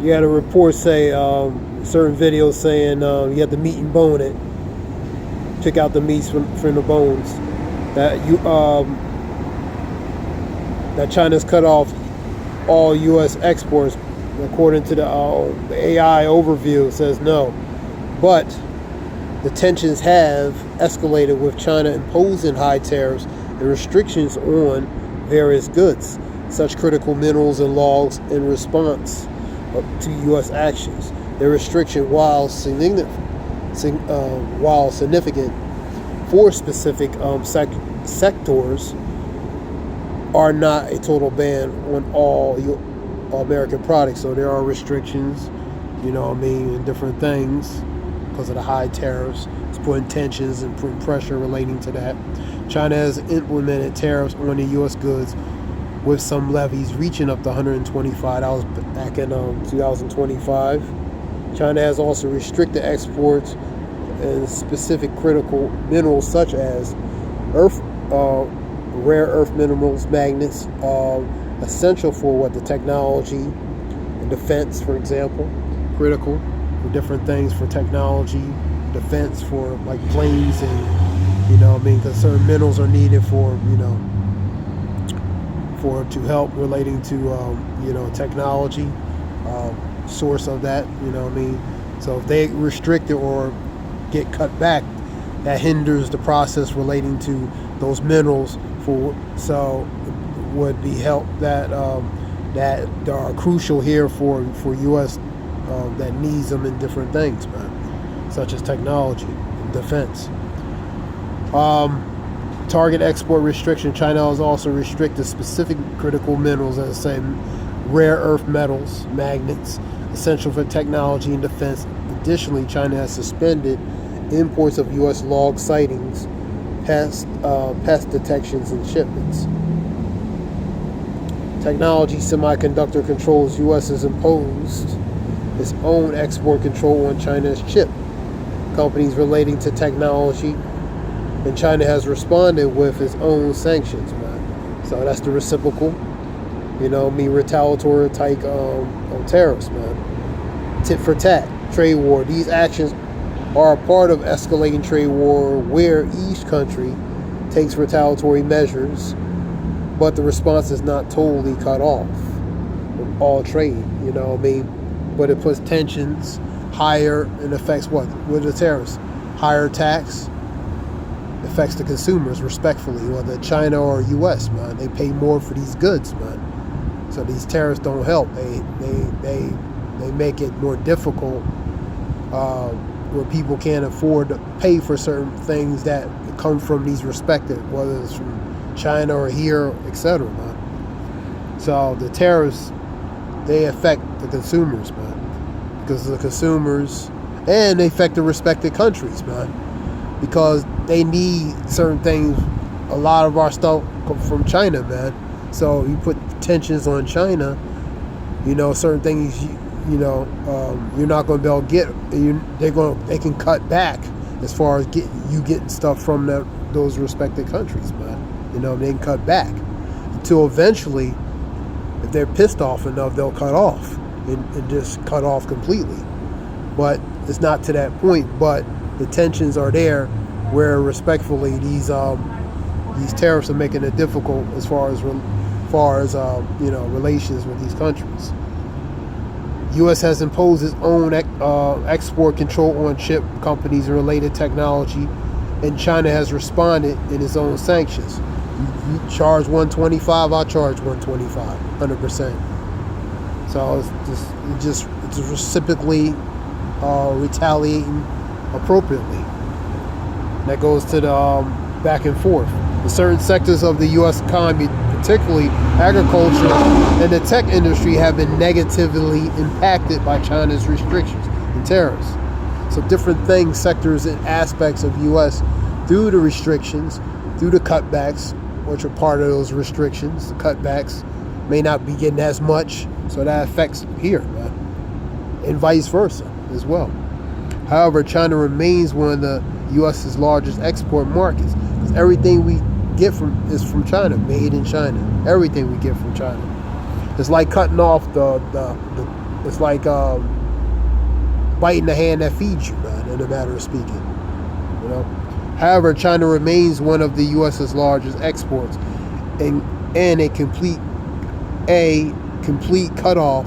You had a report say certain videos saying you have to meat and bone it. Pick out the meats from the bones. That China's cut off all U.S. exports, according to the AI overview. It says no, but the tensions have escalated with China imposing high tariffs and restrictions on various goods, such critical minerals and logs, in response to U.S. actions. The restriction, while significant for specific sectors, are not a total ban on all American products. So there are restrictions, in different things because of the high tariffs. It's putting tensions and putting pressure relating to that. China has implemented tariffs on the U.S. goods, with some levies reaching up to $125 back in 2025. China has also restricted exports and specific critical minerals such as rare earth minerals, magnets, essential for the technology and defense, for example, critical for different things, for technology, defense, for like planes, and because certain minerals are needed for to help relating to technology, source of that, so if they restrict it or get cut back, that hinders the process relating to those minerals would be help that are crucial here for U.S. That needs them in different things, man, such as technology and defense. Target export restriction. China has also restricted specific critical minerals, as I say, rare earth metals, magnets, essential for technology and defense. Additionally, China has suspended imports of U.S. log sightings, pest detections, and shipments. Technology semiconductor controls. U.S. has imposed its own export control on China's chip companies relating to technology, and China has responded with its own sanctions, man. So that's the reciprocal, retaliatory type tariffs, man. Tit for tat, trade war. These actions are a part of escalating trade war where each country takes retaliatory measures, but the response is not totally cut off from all trade, but it puts tensions higher and affects what? With the tariffs? Higher tax affects the consumers, respectfully, whether China or U.S., man. They pay more for these goods, man. So these tariffs don't help. They make it more difficult where people can't afford to pay for certain things that come from these respective, whether it's from China or here, etc., man. So the tariffs, they affect the consumers, man, because the consumers, and they affect the respective countries, man, because they need certain things. A lot of our stuff comes from China, man. So you put tensions on China, certain things, you're not going to be able to get. They can cut back as far as getting stuff from those respective countries, man. They can cut back until eventually, if they're pissed off enough, they'll cut off and just cut off completely. But it's not to that point. But the tensions are there, where respectfully these tariffs are making it difficult as far as relations with these countries. U.S. has imposed its own export control on chip companies and related technology, and China has responded in its own sanctions. You charge $125, I'll charge $125, 100%. So it's reciprocally retaliating appropriately. That goes to the back and forth. In certain sectors of the U.S. economy, particularly agriculture and the tech industry, have been negatively impacted by China's restrictions and tariffs. So different things, sectors and aspects of U.S. through the restrictions, through the cutbacks, which are part of those restrictions. The cutbacks may not be getting as much, so that affects here, and vice versa as well. However, China remains one of the U.S.'s largest export markets, because everything we get is from China, made in China. Everything we get from China. It's like cutting off the it's like biting the hand that feeds you, man, in a matter of speaking. You know. However, China remains one of the U.S.'s largest exports, and a complete cutoff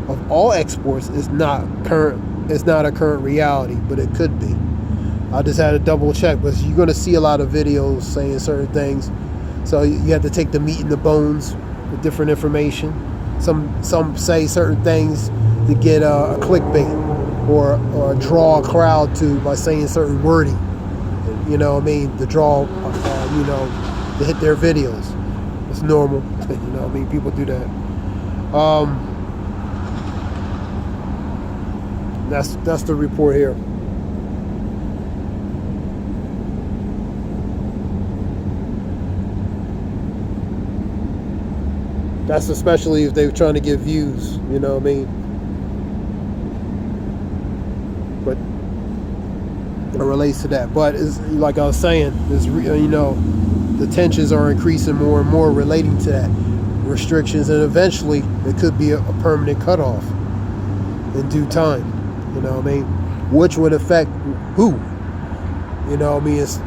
of all exports is not current. It's not a current reality, but it could be. I just had to double check, but you're going to see a lot of videos saying certain things, so you have to take the meat and the bones with different information. Some say certain things to get a clickbait or draw a crowd to by saying certain wording. You know what I mean? To draw, you know, to hit their videos. It's normal. You know what I mean? People do that. That's the report here. That's especially if they're trying to get views. You know what I mean? But it relates to that. But it's, like I was saying, you know, the tensions are increasing more and more relating to that restrictions, and eventually it could be a permanent cutoff in due time. You know what I mean? Which would affect who? You know what I mean? It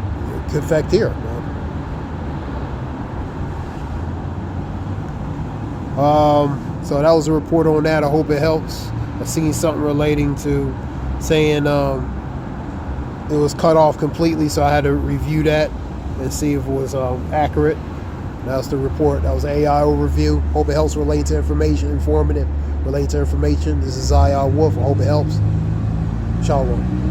could affect here. So that was a report on that. I hope it helps. I've seen something relating to saying it was cut off completely, so I had to review that and see if it was accurate. That's the report. That was AI overview. Hope it helps relate to information, informative, relate to information. This is Zaya Wolf. I hope it helps. Shalom.